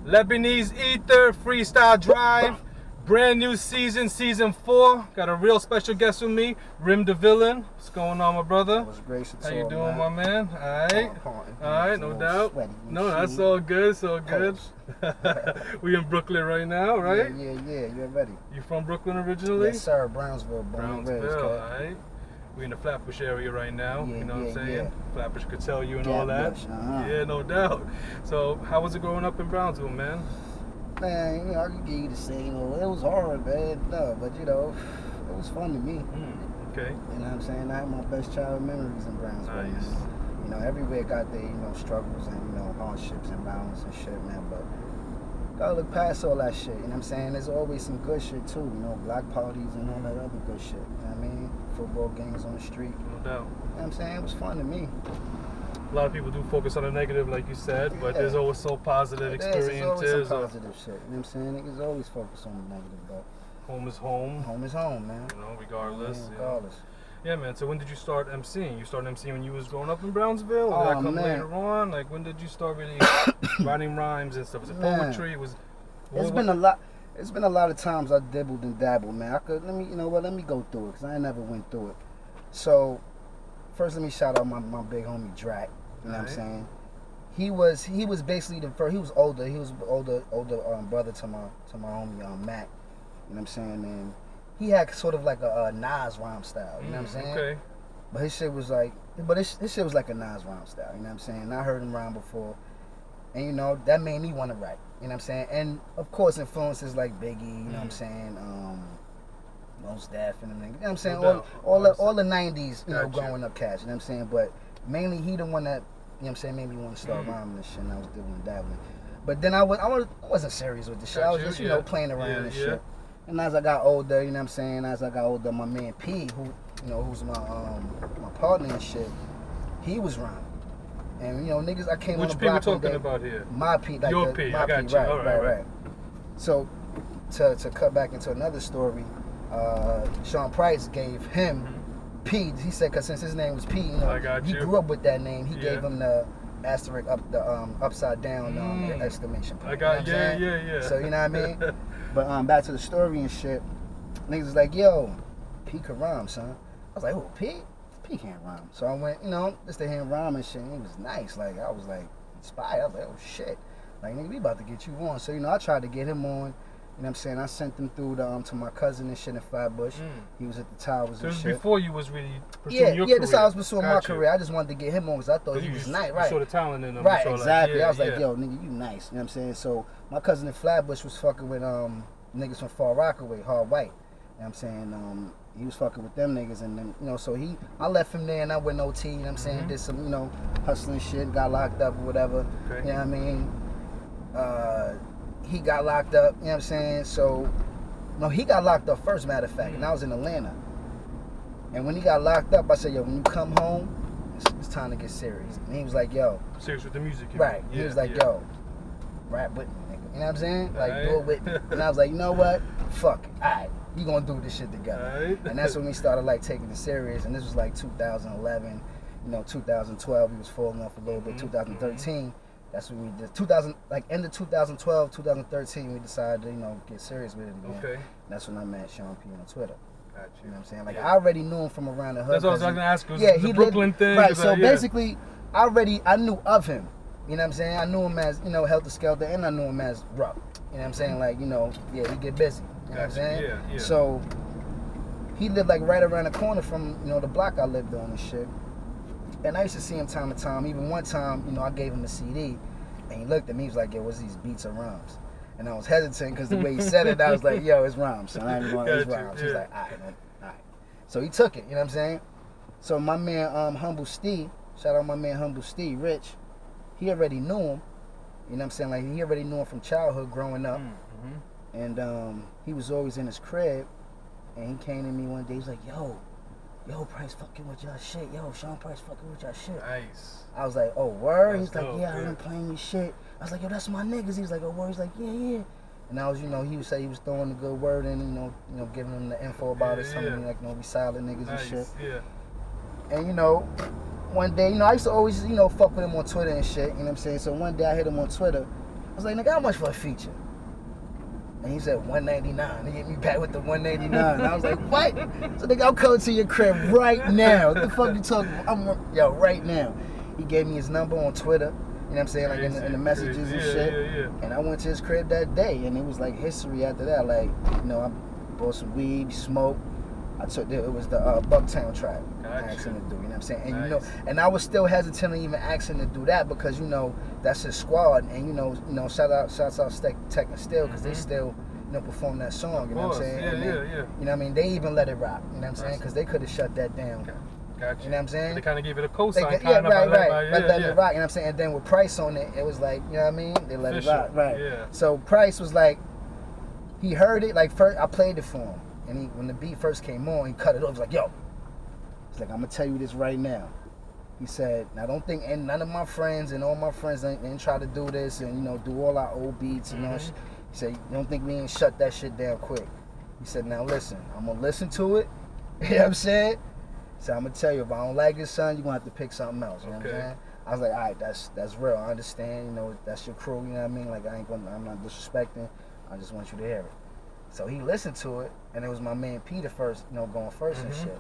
Lebanese Ether, Freestyle Drive, brand new season, season 4. Got a real special guest with me, Rim the Villain. What's going on, my brother? That was grace. How you doing, my man? Alright, no doubt. No, that's all good, so good. We in Brooklyn right now, right? Yeah, you're ready. You from Brooklyn originally? Yes, sir, Brownsville. Brownsville, alright. We in the Flatbush area right now, you know what I'm saying? Flatbush could tell you and all that. Yeah, no doubt. So, how was it growing up in Brownsville, man? Man, I can give you the same. It was hard, man. No, but it was fun to me. Okay. You know what I'm saying? I had my best childhood memories in Brownsville. Nice. Man. Everywhere got their, struggles and, hardships and violence and shit, man. But gotta look past all that shit, you know what I'm saying? There's always some good shit too, black parties and all that other good shit, you know what I mean? Football games on the street. No doubt. You know what I'm saying? It was fun to me. A lot of people do focus on the negative, like you said, but there's always so positive experiences. There's always some positive shit, you know what I'm saying? Niggas always focus on the negative, but home is home. Home is home, man. Regardless. Yeah, regardless. Yeah, man. So when did you start MCing? You started MCing when you was growing up in Brownsville? Or did that come later on? Like, when did you start really writing rhymes and stuff? Was it poetry? It's been a lot. It's been a lot of times I dibbled and dabbled, man. Let me go through it, because I never went through it. So, first let me shout out my big homie Drac. You know what I'm saying? He was basically the first. He was older. He was older brother to my homie Mac. You know what I'm saying? And he had sort of like a Nas rhyme style. You know what I'm saying? Okay. But his shit was like, his shit was like a Nas rhyme style. You know what I'm saying? I heard him rhyme before, and that made me want to write. You know what I'm saying? And of course, influences like Biggie. You know what I'm saying? Mos Def and them. You know what I'm saying? All the '90s, growing up cats. You know what I'm saying? But mainly he the one that, you know what I'm saying, made me want to start rhyming and shit. And I was doing dabbling. But then I wasn't serious with the shit. I was just playing around and shit. And as I got older, you know what I'm saying, my man P, who's my partner and shit, he was rhyming. And niggas, I came on the block. Which P we talking about here? My P, like your P. I got you. Right. So to cut back into another story, Sean Price gave him P. He said, because since his name was P, he grew up with that name. He gave him the asterisk up the upside down exclamation point. I got yeah. So you know what I mean? But back to the story and shit, niggas was like, yo, P can rhyme, son. I was like, oh, P? P can't rhyme. So I went, just to hear him rhyme and shit, and it was nice. Like, I was like inspired. I was like, oh shit. Like, nigga, we about to get you on. So, I tried to get him on. You know what I'm saying? I sent him through to my cousin and shit in Flatbush. He was at the towers and shit. So before you was really pursuing your career? Yeah, this is how I was pursuing my career. I just wanted to get him on because I thought he was nice, right? You saw the talent in him. Right, exactly. I was like, yo, nigga, you nice. You know what I'm saying? So my cousin in Flatbush was fucking with niggas from Far Rockaway, Hard White. You know what I'm saying? He was fucking with them niggas, and then, so I left him there, and I went OT, you know what I'm saying? Did some, hustling shit, got locked up or whatever. Okay. You know what I mean? He got locked up, you know what I'm saying? So, no, he got locked up first, matter of fact, and I was in Atlanta. And when he got locked up, I said, yo, when you come home, it's time to get serious. And he was like, yo. Serious with the music. Right. He was like, yo, rap with me, nigga. You know what I'm saying? Like, do it with me. And I was like, you know what? Fuck it. All right. We gonna do this shit together. And that's when we started, like, taking it serious. And this was, like, 2011. 2012, we was falling off a little bit. 2013. That's when we did. End of 2012, 2013, we decided to, get serious with it again. Okay. That's when I met Sean P on Twitter. Gotcha. You know what I'm saying? Like, I already knew him from around the hood. That's what I was going to ask. He Brooklyn thing. Right, so basically, I knew of him. You know what I'm saying? I knew him as, Helter Skelter, and I knew him as Ruck. You know what I'm saying? Like, he get busy. You know what I'm saying? Yeah. So, he lived, like, right around the corner from, the block I lived on and shit. And I used to see him time to time. Even one time, I gave him a CD, and he looked at me, he was like, yo, what's these beats or rhymes? And I was hesitant because the way he said it, I was like, yo, it's rhymes. So I ain't going to rhymes. He's like, all right. So he took it, you know what I'm saying? So my man, Humble Steve, shout out my man Humble Steve, Rich, he already knew him. You know what I'm saying? Like, he already knew him from childhood growing up. And he was always in his crib. And he came to me one day, he's like, yo, Price fucking with y'all shit. Yo, Sean Price fucking with y'all shit. Nice. I was like, oh, word? That's he's like, yeah, I heard him playing your shit. I was like, yo, that's my niggas. He was like, oh, word? He's like, yeah. And I was, he would say he was throwing the good word in, giving them the info about it, something like, we solid niggas and shit. Yeah. And, one day, I used to always, fuck with him on Twitter and shit, you know what I'm saying? So one day I hit him on Twitter, I was like, nigga, how much for a feature? And he said $199. He hit me back with the $199. And I was like, what? So nigga, I'm coming to your crib right now. What the fuck you talking about? Yo, right now. He gave me his number on Twitter. You know what I'm saying? Like in the messages and shit. And I went to his crib that day, and it was like history after that. Like, you know, I bought some weed, smoked. It was the Bucktown track. I asked him to do, you know what I'm saying? And you know, and I was still hesitant to even ask him to do that because, you know, that's his squad, and you know, shouts out Tech and Still, because they still, you know, perform that song, you know what I'm saying? You know what I mean? They even let it rock, you know what I'm saying? Because they could have shut that down. Gotcha. You know what I'm saying? They kind of gave it a cosign. Right. Let it rock, you know what I'm saying? And then with Price on it, it was like, you know what I mean? They let it rock, right? Yeah. So Price was like, he heard it, like first I played it for him. And when the beat first came on, he cut it off. He was like, yo. He's like, I'm going to tell you this right now. He said, now don't think, and none of my friends and all my friends ain't try to do this and, you know, do all our old beats and all shit. He said, don't think we ain't shut that shit down quick. He said, now listen, I'm going to listen to it. You know what I'm saying? So I'm going to tell you, if I don't like it, son, you're going to have to pick something else. You know what I'm saying? I was like, all right, that's real. I understand. You know, that's your crew. You know what I mean? Like, I'm not disrespecting. I just want you to hear it. So he listened to it, and it was my man Peter first, you know, going first and shit.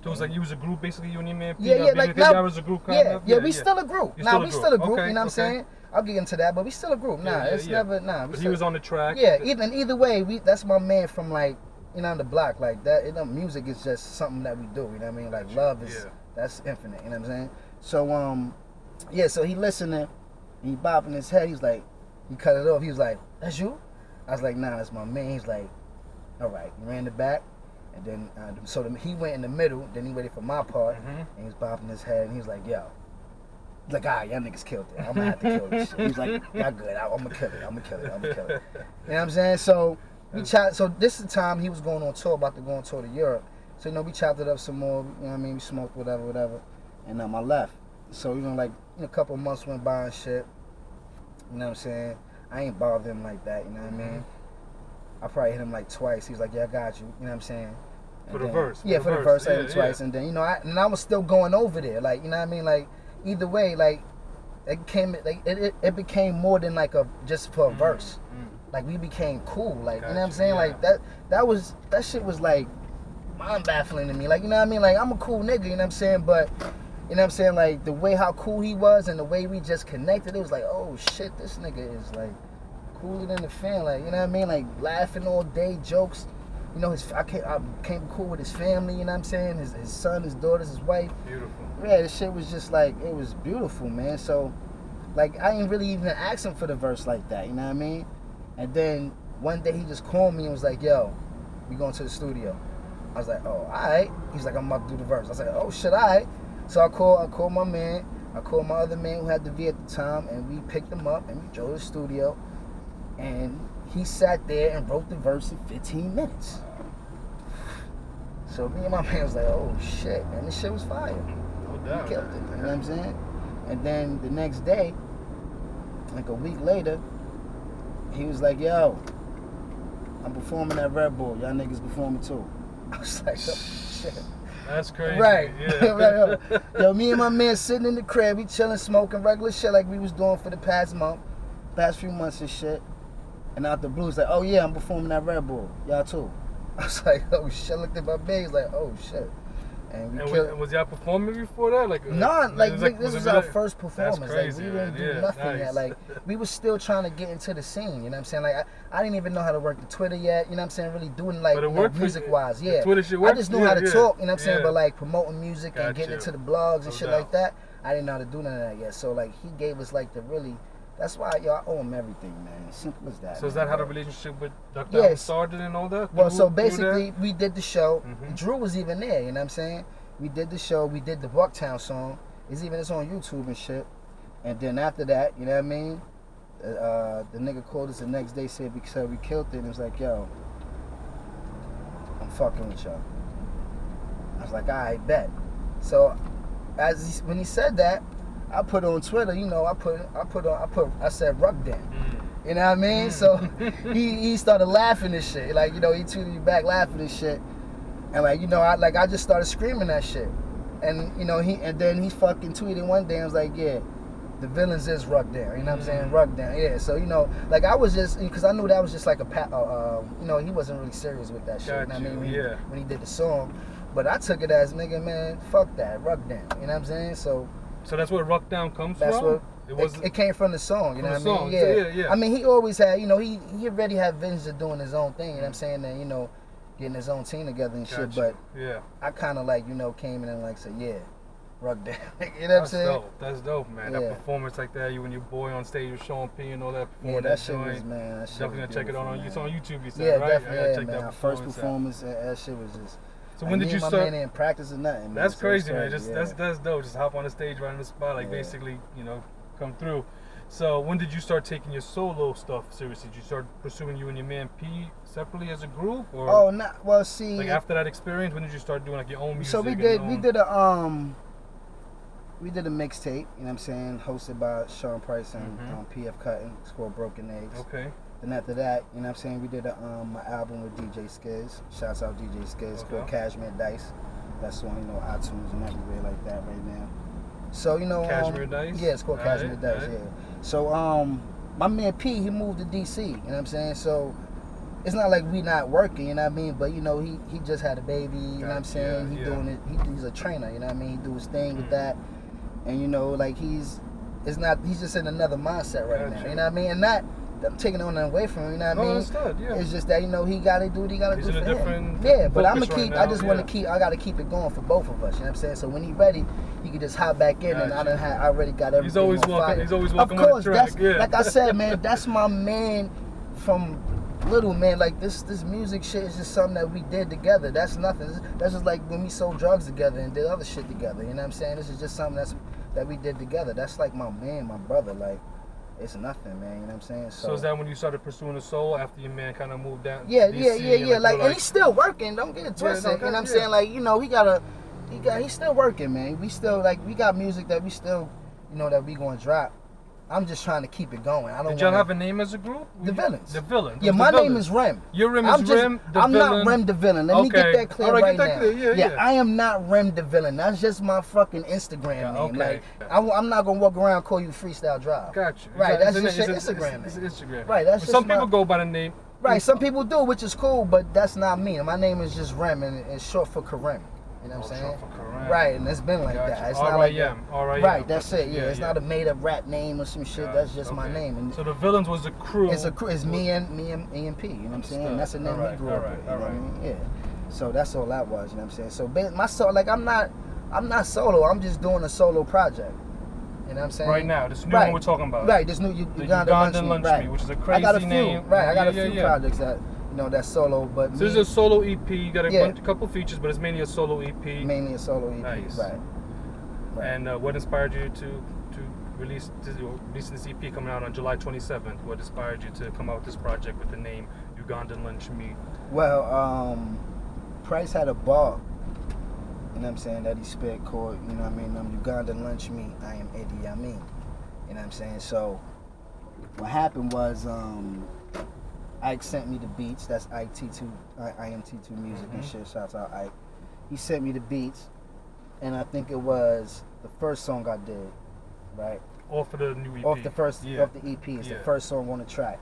So it was like you was a group, basically, you and your man Peter? Yeah, like now, was a group kind of? Yeah, we still a group. Nah, we still a group, okay, you know what I'm saying? I'll get into that, but we still a group. Never, But he was on the track. Yeah, either way, that's my man from, like, you know, on the block. Like, that, you know, music is just something that we do, you know what I mean? Like, love is, that's infinite, you know what I'm saying? So, so he listening, and he bopping his head, he's like, he cut it off, he was like, that's you? I was like, nah, that's my man. He's like, all right. He ran the back, and then he went in the middle. Then he waited for my part, and he was bopping his head, and he was like, yo. He's like, all right, y'all niggas killed it. I'm gonna have to kill this shit. He's like, y'all good. I'm gonna kill it. You know what I'm saying? So so this is the time he was going on tour, about to go on tour to Europe. So, you know, we chopped it up some more. You know what I mean? We smoked whatever, and I left. So, you know, like, a couple of months went by and shit. You know what I'm saying? I ain't bothered him like that, you know what I mean? I probably hit him like twice. He was like, yeah, I got you, you know what I'm saying? For the verse. Yeah, for the verse, I hit him twice. And then, you know, I was still going over there, like, you know what I mean? Like, either way, like, it became more than like just for a verse. Like, we became cool, like, you know what I'm saying? Like, that shit was like mind baffling to me. Like, you know what I mean? Like, I'm a cool nigga, you know what I'm saying? But, you know what I'm saying? Like, the way how cool he was and the way we just connected, it was like, oh shit, this nigga is like cooler than the fan. Like, you know what I mean? Like, laughing all day, jokes. You know, I came cool with his family, you know what I'm saying? His son, his daughters, his wife. Beautiful. Yeah, this shit was just like, it was beautiful, man. So, like, I didn't really even ask him for the verse like that, you know what I mean? And then one day he just called me and was like, yo, we going to the studio. I was like, oh, all right. He's like, I'm about to do the verse. I was like, oh shit, all right. So I called my man. I called my other man who had the V at the time, and we picked him up and we drove to the studio. And he sat there and wrote the verse in 15 minutes. So me and my man was like, oh shit, man, this shit was fire. No doubt. He killed it, you know what I'm saying? And then the next day, like a week later, he was like, yo, I'm performing at Red Bull. Y'all niggas performing too. I was like, oh shit. That's crazy. Right. Yeah. Right. Yo, me and my man sitting in the crib, we chilling, smoking regular shit like we was doing for the past few months and shit. And out the blue, it's like, oh yeah, I'm performing at Red Bull. Y'all too. I was like, oh shit. I looked at my bag, like, oh shit. And was y'all performing before that? This was our first performance. That's crazy, like, we didn't do nothing yet. Like, we was still trying to get into the scene, you know what I'm saying? Like, I didn't even know how to work the Twitter yet, you know what I'm saying? Really doing, like, music-wise, yeah. Twitter shit worked? I just knew how to talk, you know what I'm saying? But, like, promoting music and getting into the blogs and shit like that, I didn't know how to do none of that yet. So, like, he gave us, like, the really... That's why, I owe him everything, man. Simple as that. So is that how the relationship with Dr. started and all that? Well, so basically, we did the show. Drew was even there, you know what I'm saying? We did the show. We did the Bucktown song. It's on YouTube and shit. And then after that, you know what I mean? The nigga called us the next day, said we killed it. And it was like, yo, I'm fucking with y'all. I was like, all right, bet. So when he said that, I put on Twitter, you know, I said Ruck Den. You know what I mean? So he started laughing and shit. Like, you know, he tweeted me back laughing and shit. And like, you know, I just started screaming that shit. And you know, then he fucking tweeted one day and was like, yeah, The Villins is Ruck Down, you know what I'm saying? Ruck Down, yeah. So, you know, like I was just, because I knew that was just like you know, he wasn't really serious with that shit. You know what I mean? When he did the song. But I took it as, nigga, man, fuck that, Ruck Down, you know what I'm saying? So that's where Ruck Down comes that's from? It came from the song, you know what I mean? Yeah. I mean, he always had, you know, he already had visions of doing his own thing, you know what I'm saying? And, you know, getting his own team together and shit. But I kind of like, you know, came in and like said, yeah, Ruck Down. You know what I'm saying? That's dope, man. That performance like that, you and your boy on stage with Sean P and all that. Yeah, that shit was, man. That shit definitely gonna check it out man. It's on YouTube, you said, right? Definitely, man. Our first performance, that shit was just. So when did you start? My man in practice or nothing. Man. That's crazy, man. That's dope. Just hop on the stage right on the spot, like basically, you know, come through. So when did you start taking your solo stuff seriously? Did you start pursuing you and your man P separately as a group, or? Oh, not well. See, like after that experience, when did you start doing like your own music? So we did a mixtape. You know what I'm saying? Hosted by Sean Price and PF Cutting. It's called Broken Eggs. Okay. Then after that, you know what I'm saying? We did an album with DJ Skiz. Shouts out DJ Skiz. Called Cashmere Dice. That's on, you know, iTunes and everywhere like that right now. So, you know, Cashmere Dice? Yeah, it's called Cashmere Dice, yeah. So, my man P, he moved to DC, you know what I'm saying? So, it's not like we not working, you know what I mean? But, you know, he just had a baby, you know what I'm saying? Doing it, he's a trainer, you know what I mean? He do his thing with that. And, you know, like he's just in another mindset right now, you know what I mean? And I'm taking on away from him, you know what I mean? Understood, yeah. It's just that, you know, he gotta do what he gotta do for him. But I'm gonna keep, I gotta keep it going for both of us, you know what I'm saying? So when he's ready, he can just hop back in, and I already got everything. He's always welcome. Of course, that's like I said, man, that's my man from little, man. Like this music shit is just something that we did together. That's nothing. That's just like when we sold drugs together and did other shit together, you know what I'm saying? This is just something that we did together. That's like my man, my brother, like. It's nothing, man. You know what I'm saying? So is that when you started pursuing the soul after your man kind of moved down? Yeah. Like, and he's still working. Don't get it twisted. You know what I'm saying? Like, you know, he's still working, man. We still we got music that we still, you know, that we gonna drop. I'm just trying to keep it going. Did y'all have a name as a group? The Villins. The Villins. Yeah, my name is Rem. Your Rem is Rem the I'm Villain? not Rem the Villain. Let me get that clear right now. Yeah, I am not Rem the Villain. That's just my fucking Instagram name. Okay. Like, I'm not going to walk around and call you Freestyle Drive. Got you. Right, that's just your Instagram name. It's Instagram. Right, that's just some people go by the name. Right, some people do, which is cool, but that's not me. My name is just Rem, and it's short for Kareem. You know what I'm saying? Short for Kareem. Right, and it's been like that. It's not like that. Right, that's it. Yeah, it's not a made up rap name or some shit. That's just my name. And so the Villins was a crew. It's me and P. You know what I'm saying? And that's the name we grew up with. You know what I mean? Yeah. So that's all that was. You know what I'm saying? So my solo, like I'm not solo. I'm just doing a solo project. You know what I'm saying? Right now, this new one we're talking about. Right, this new Ugandan Lunch Meat, which is a crazy name. Right, I got a few projects that. You know, that's solo, but so this is a solo EP. You got a couple features, but it's mainly a solo EP. Mainly a solo EP, nice. Right. And what inspired you to release this EP coming out on July 27th? What inspired you to come out with this project with the name Ugandan Lunch Meat? Well, Price had a bar, you know what I'm saying, that he spit called, you know what I mean, Ugandan Lunch Meat, I am Idi Amin. You know what I'm saying? So what happened was Ike sent me the beats. That's Ike T2, IMT2 Music and shit. Shouts out Ike. He sent me the beats, and I think it was the first song I did, right? Off of the new EP. Off the EP. It's the first song on the track,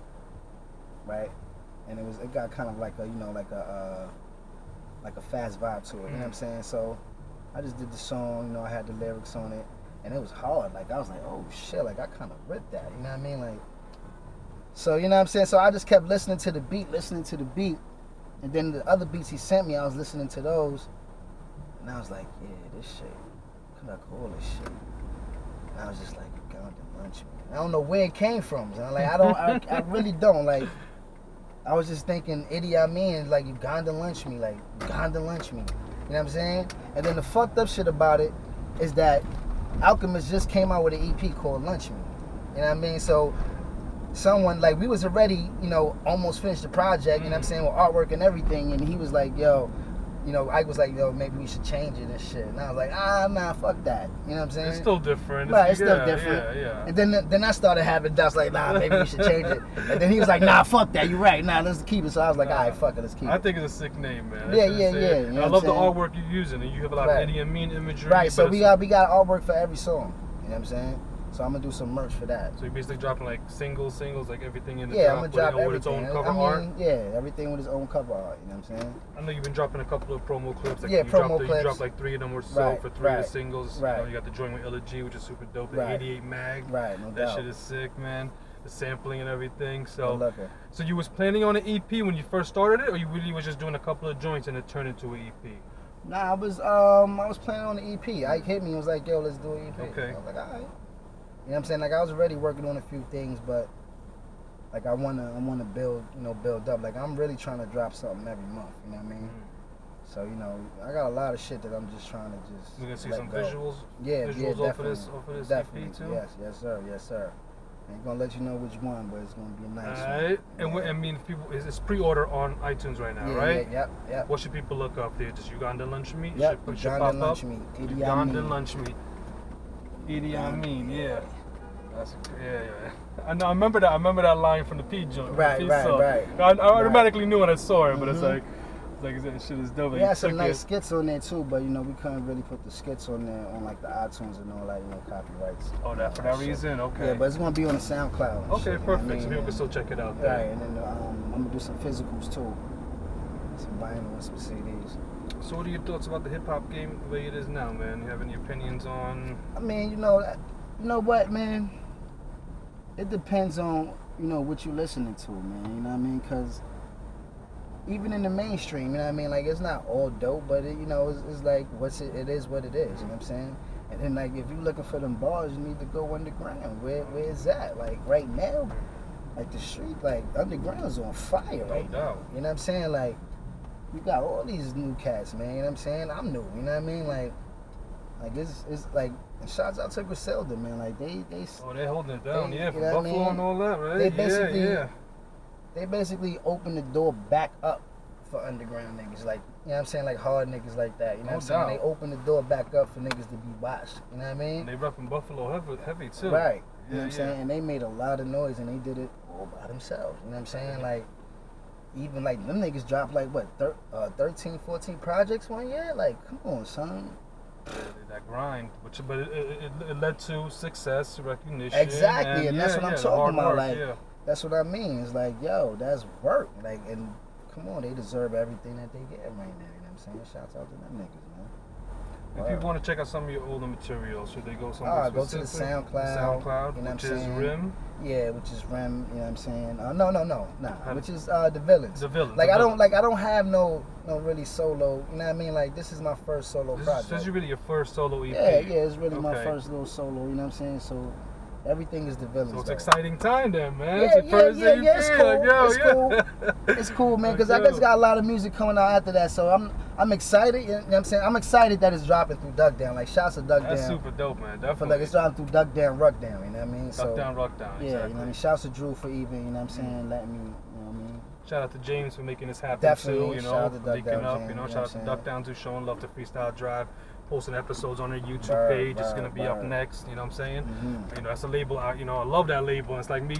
right? And it got kind of like a, you know, like a fast vibe to it. You know what I'm saying? So I just did the song. You know, I had the lyrics on it, and it was hard. Like I was like, oh shit, like I kind of ripped that. You know what I mean? Like. So, you know what I'm saying? So I just kept listening to the beat. And then the other beats he sent me, I was listening to those. And I was like, yeah, this shit, kind of cool as shit. And I was just like, Ugandan Lunch Meat. I don't know where it came from. So like, I really don't. Like, I was just thinking Idi Amin, like Ugandan Lunch Meat, like Ugandan Lunch Meat. You know what I'm saying? And then the fucked up shit about it is that Alchemist just came out with an EP called Lunch Meat. You know what I mean? So someone, like, we was already, you know, almost finished the project, you know what I'm saying, with artwork and everything, and he was like, yo, you know, I was like, yo, maybe we should change it and shit. And I was like, nah, fuck that. You know what I'm saying? It's still different. Right, it's still different. Yeah. And then I started having doubts, like, nah, maybe we should change it. And then he was like, nah, fuck that, you're right, nah, let's keep it. So I was like, all right, fuck it, let's keep it. I think it's a sick name, man. Yeah. You know I love the artwork you're using, and you have a lot of Idi Amin imagery. Right, so we got artwork for every song. You know what I'm saying? So I'm gonna do some merch for that. So you're basically dropping like singles, like everything in the Yeah, drop I'm gonna drop everything. with its own cover art. Yeah, everything with its own cover art. You know what I'm saying? I know you've been dropping a couple of promo clips. Like Yeah, promo clips. You dropped like 3 of them or so for 3 of the singles. Right. You know, you got the joint with Illa G, which is super dope. The 88 mag. Right, no doubt. That shit is sick, man. The sampling and everything. So, I love it. So you was planning on an EP when you first started it, or you really was just doing a couple of joints and it turned into an EP? Nah, I was planning on the EP. Ike hit me and was like, yo, let's do an EP. Okay. I was like, all right. You know what I'm saying? Like, I was already working on a few things, but like I wanna build up. Like, I'm really trying to drop something every month. You know what I mean? So, you know, I got a lot of shit that I'm just trying to just. We're gonna see let some go. visuals. Yeah, visuals yeah, off of this definitely. EP too. Yes, sir. Ain't gonna let you know which one, but it's gonna be a nice one. Alright, and Yeah. I mean, people, it's pre-order on iTunes right now, right? Yep. What should people look up there? Just Ugandan lunch meat? Yep, Should Ugandan pop lunch up? meat. Ugandan lunch meat. Idi Amin, yeah. That's yeah. I know. I remember that line from the P joint. Right. I automatically knew when I saw it, but it's like that shit is dope. We had some nice skits on there too, but you know we couldn't really put the skits on there on like the iTunes and all that, you know, copyrights. Oh, that for that reason, okay. Yeah, but it's gonna be on the SoundCloud. Okay, shit, perfect. You know So people can still check it out Right, there. and then I'm gonna do some physicals too, some vinyl and some CDs. So, what are your thoughts about the hip hop game the way it is now, man? You have any opinions on? I mean, you know what, man? It depends on what you're listening to, man. You know what I mean? Because even in the mainstream, you know what I mean? Like, it's not all dope, but it's like it is what it is. You know what I'm saying? And then like if you're looking for them bars, you need to go underground. Where is that? Like right now, like the street, like underground's on fire right now. You know what I'm saying? Like you got all these new cats, man. You know what I'm saying? I'm new. You know what I mean? Like it's like. And shouts out to Griselda, man. Like they they're holding it down, from Buffalo and all that, right? They basically opened the door back up for underground niggas, like, you know what I'm saying, like hard niggas like that. You know what I'm saying? They opened the door back up for niggas to be watched. You know what I mean? And they repping Buffalo heavy too. Right. You know what I'm saying? And they made a lot of noise and they did it all by themselves. You know what I'm saying? Like even like them niggas dropped like what 13, 14 projects one year. Like, come on, son. That grind, but it led to success, recognition. Exactly, and that's what I'm talking about. Like, yeah. That's what I mean. It's like, yo, that's work. Like, and come on, they deserve everything that they get right now. You know what I'm saying? Shouts out to them niggas, man. If people want to check out some of your older material, should they go somewhere go to the SoundCloud. You know which is Rim. Yeah, which is Rim. You know what I'm saying? No. Which is the Villins. The Villins. Like I don't have no really solo. You know what I mean? Like this is my first solo project. This is really your first solo EP. Yeah, it's really my first little solo. You know what I'm saying? So everything is the Villins. So it's exciting time then, man. Yeah, it's cool. It's cool, man, because I just got a lot of music coming out after that. So I'm excited. You know what I'm saying? I'm excited that it's dropping through Duck Down. Like, shouts to Duck Down. That's super dope, man. Definitely. For like it's dropping through Duck Down, Ruck Down. You know what I mean? Duck Down, Ruck Down. Yeah, exactly. you know what I mean? Shouts to Drew for even, you know what I'm saying, letting me, you know what I mean? Shout out to James for making this happen Definitely. too. Shout out to Duck Down, up, James, shout out to Duck Down too, showing love to Freestyle Drive. Posting episodes on their YouTube page. It's gonna be up next. You know what I'm saying? Mm-hmm. You know, that's a label. I love that label. It's like me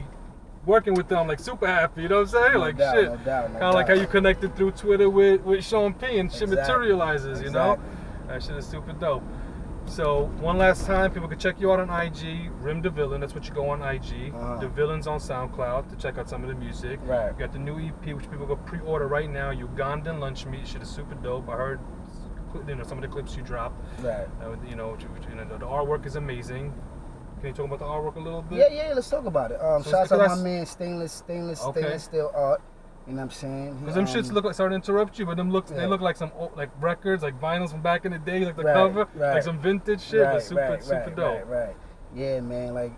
working with them. I'm like super happy. You know what I'm saying? No like doubt, shit. no doubt. Kind of like how you connected through Twitter with Sean P and shit materializes. You know, that shit is super dope. So one last time, people can check you out on IG, Rim the Villain. That's what you go on IG. The Villins on SoundCloud to check out some of the music. Right. You got the new EP, which people go pre-order right now. Ugandan Lunch Meat. Shit is super dope. I heard. Some of the clips you dropped. Right. The artwork is amazing. Can you talk about the artwork a little bit? Yeah. Let's talk about it. Shouts out my man Stainless Steel Art. You know what I'm saying? Because them shits look like, sorry to interrupt you, but they look like some like records, like vinyls from back in the day, like the cover, like some vintage shit, but super dope. Right. Yeah, man. Like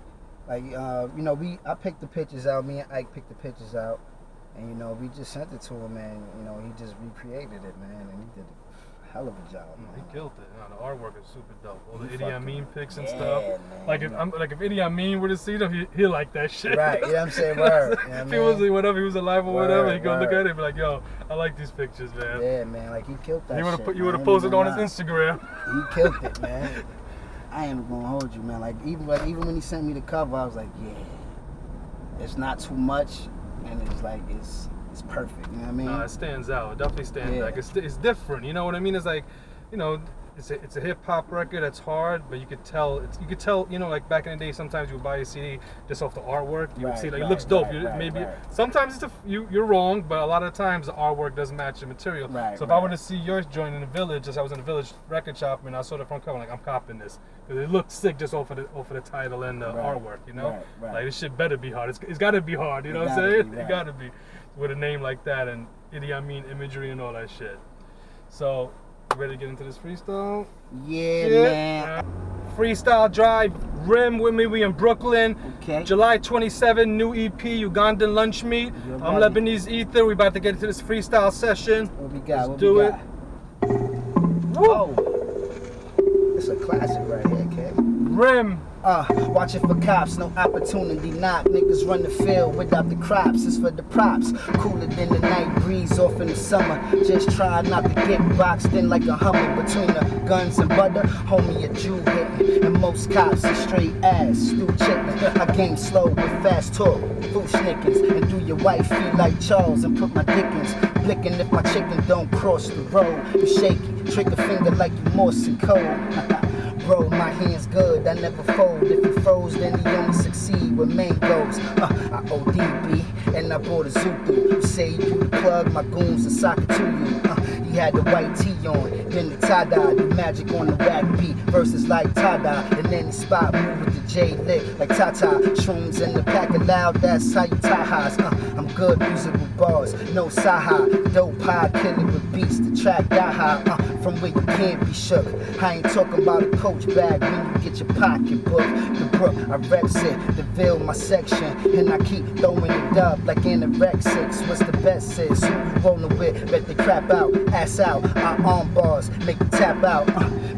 I picked the pictures out. Me and Ike picked the pictures out, and we just sent it to him, and he just recreated it, man, and he did a hell of a job. He killed it. The artwork is super dope. All the Idi Amin pics and stuff. Man, like if Idi Amin were to see them, he'll like that shit. Right. You know what I'm saying? Word. If he was alive or whatever, he go look at it and be like, yo, I like these pictures, man. Yeah, man. Like he killed that. You would have posted on his Instagram. He killed it, man. I ain't gonna hold you, man. Like even when he sent me the cover, I was like, yeah, it's not too much, and it's like it's perfect. You know what I mean? It stands out. It definitely stands out. Like, it's different. You know what I mean? It's like, it's a hip hop record that's hard, but you could tell you know, like back in the day, sometimes you would buy a CD just off the artwork. You would see like it looks dope. Sometimes you're wrong, but a lot of times the artwork doesn't match the material. So if I were to see yours joined in the Village, as I was in the Village record shop and I saw the front cover, like I'm copping this because it looked sick just off of the title and the artwork. You know, like this shit better be hard. It's got to be hard. You know what I'm saying? It got to be with a name like that and Idi Amin imagery and all that shit. So. Ready to get into this freestyle? Yeah, man. Freestyle Drive, Rim with me. We in Brooklyn. Okay. July 27, new EP, Ugandan Lunch Meat. I'm Lebanese Ether. We about to get into this freestyle session. What we got? Let's do it. Whoa. It's a classic right here, kid. Rim. Watching for cops, no opportunity knock. Niggas run the field without the crops. It's for the props. Cooler than the night breeze off in the summer. Just try not to get boxed in like a Hummer between the guns and butter. Homie, a Jew hitting, and most cops is straight ass. Stew chitlin'. I game slow with fast talk. Food snickers and do your wife feel like Charles and put my dickens. Blicking if my chicken don't cross the road. You shaky, trigger finger like you Morse and Code. Bro, my hand's good, I never fold. If you froze, then you only succeed with mangoes. I ODB, and I bought a Zutu. You say you the plug, my goons and sock it to you. He had the white tee on, then the tie-dye. Do magic on the whack beat, verses like tie-dye. And then the spot move with the J lit, like Tata. Shrooms in the pack of loud, that's how you tie highs. I'm good music with bars, no saha. Dope high, killing with beats, the track die high. From where you can't be shook. I ain't talking about a coach bag when you get your pocketbook. The brook, I reps it, the Ville, my section. And I keep throwing it up like anorexics. What's the best sis? Who you rolling with? Bet the crap out, ass out. I arm bars, make you tap out.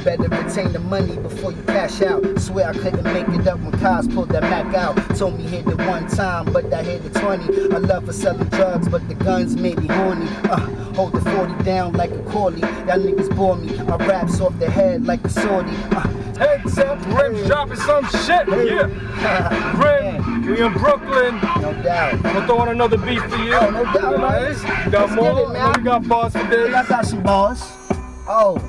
Better retain the money before you cash out. Swear I couldn't make it up when Kaz pulled that Mac out. Told me hit it one time, but I hit it 20. I love for selling drugs, but the guns made me horny. Hold the 40 down like a Corley. Y'all niggas bore me. My raps off the head like a sortie. Heads up, Rim dropping some shit. Yeah. Rim, we in Brooklyn. No doubt. We'll throw on another beat for you. Oh, no doubt, right? man. You got more? We got bars for days. I got some bars. Oh.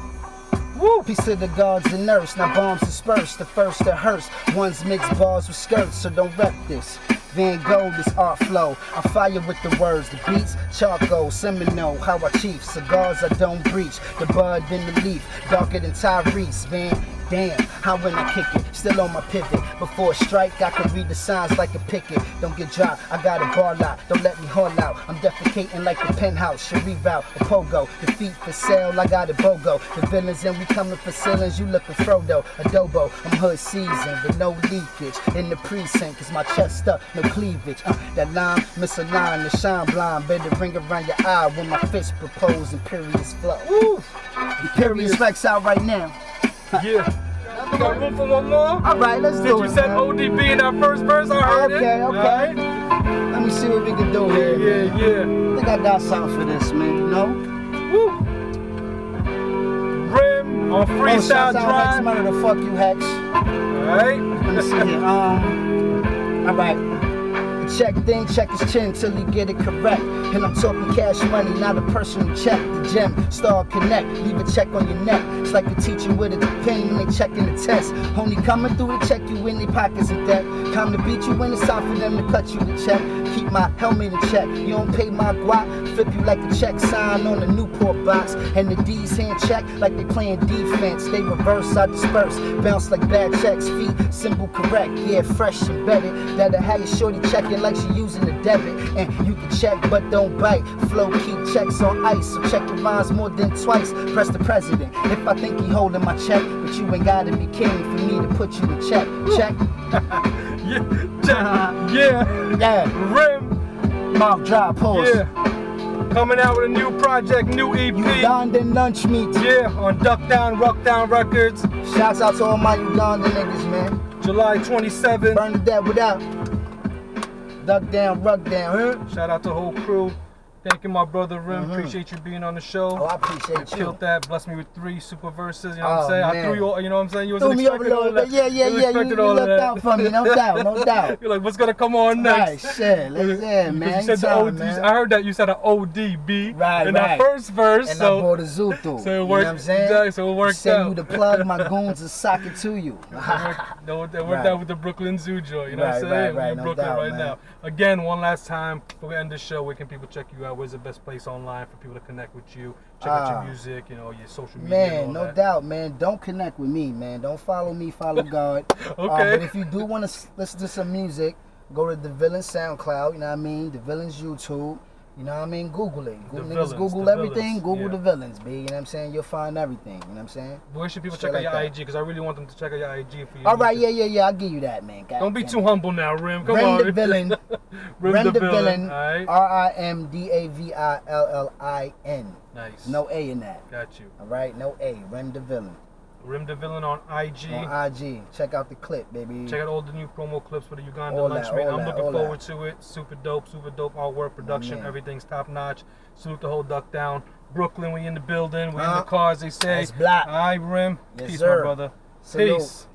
Woo. Peace to the guards and nurse. Now bombs dispersed. The first that hurts. One's mixed bars with skirts, so don't rep this. Van Gogh, this art flow. I fire with the words, the beats, charcoal, Seminole, how I chief. Cigars I don't breach, the bud in the leaf, darker than Tyrese, Van. Damn, how when I kick it, still on my pivot. Before a strike, I can read the signs like a picket. Don't get dropped, I got a bar lot, don't let me haul out. I'm defecating like the penthouse, Cherie route, a pogo. The feet for sale, I got a BOGO. The villains and we coming for ceilings, you looking Frodo, adobo. I'm hood seasoned with no leakage in the precinct, cause my chest stuck, no cleavage. That line, misaligned, the shine blind. Better ring around your eye when my fist propose imperious flow. Woo! Imperious Rex out right now. Yeah. You got room for one more? Alright, let's do it. You said ODB in that first verse, I heard it. Okay. Right. Let me see what we can do here. Yeah. I think I got something for this, man, you know? Woo! Rim on Freestyle Drive. Hex Murder, the fuck you, Hex. Alright. Let me see here. Alright. Check his chin till he get it correct. And I'm talking cash money, not a personal check. The gem, star connect, leave a check on your neck. It's like a teacher with a pen when they checking the test. Only coming through to check you in their pockets and debt. Come to beat you when it's time for them to cut you the check. Keep my helmet in check. You don't pay my guap, flip you like a check sign on a Newport box. And the D's hand check like they playing defense. They reverse, I disperse, bounce like bad checks. Feet, symbol correct, yeah, fresh and better. That'll have your shorty checking like she using the debit. And you can check but don't bite. Flow keep checks on ice, so check the rhymes more than twice. Press the president if I think he holding my check. But you ain't gotta be king for me to put you in check. Check. Yeah. Rim. Mouth dry, pause. Yeah. Coming out with a new project, new EP. Ugandan Lunch Meat. Yeah, on Duck Down Records. Shouts out to all my Ugandan niggas, man. July 27th. Burn the dead without. Duck down, rug down, huh? Shout out to the whole crew. Thanking my brother Rim. Appreciate you being on the show. Oh, I appreciate you. Killed that. Blessed me with 3 super verses. You know what I'm saying? Man. I threw you all, you know what I'm saying? You Threw wasn't me over expecting all that. Yeah. You looked out for me, no doubt, no doubt. You're like, what's gonna come on next? Right, shit. Man. You said the OD. Man. I heard that you said an ODB in that first verse. And so I bought a Zutu. So it worked. You know what I'm saying? Exactly, so it worked Send out. you the plug, my goons to sock it to you. It worked out with the Brooklyn Zoo joint. You know what I'm saying? Right, We're in no Brooklyn doubt, right man. now. Again, one last time before we end the show, where can people check you out? Where's the best place online for people to connect with you? Check out your music, you know, your social media. Man, no doubt, man. Don't connect with me, man. Don't follow me, follow God. Okay. But if you do want to listen to some music, go to the Villins SoundCloud, you know what I mean? The Villins YouTube, you know what I mean? Google it. Google everything. Google the Villins, B. You know what I'm saying? You'll find everything. You know what I'm saying? Where should people check out your IG? Because I really want them to check out your IG for you. All right, yeah. I'll give you that, man. Don't be too humble now, Rim. Come on. Rim the Villain. Rim the Villain. RIMDAVILLIN. Nice. No A in that. Got you. All right, no A. Rim the Villain. Rim the Villain on IG. On IG. Check out the clip, baby. Check out all the new promo clips for the Uganda All lunch that, meat. all I'm that, looking all forward that. to it. Super dope artwork, production. man. Everything's top notch. Salute the whole duck down. Brooklyn, we in the building. We in the cars, they say. That's black. All right, Rim. Yes, Peace, sir. my brother. Salute. Peace.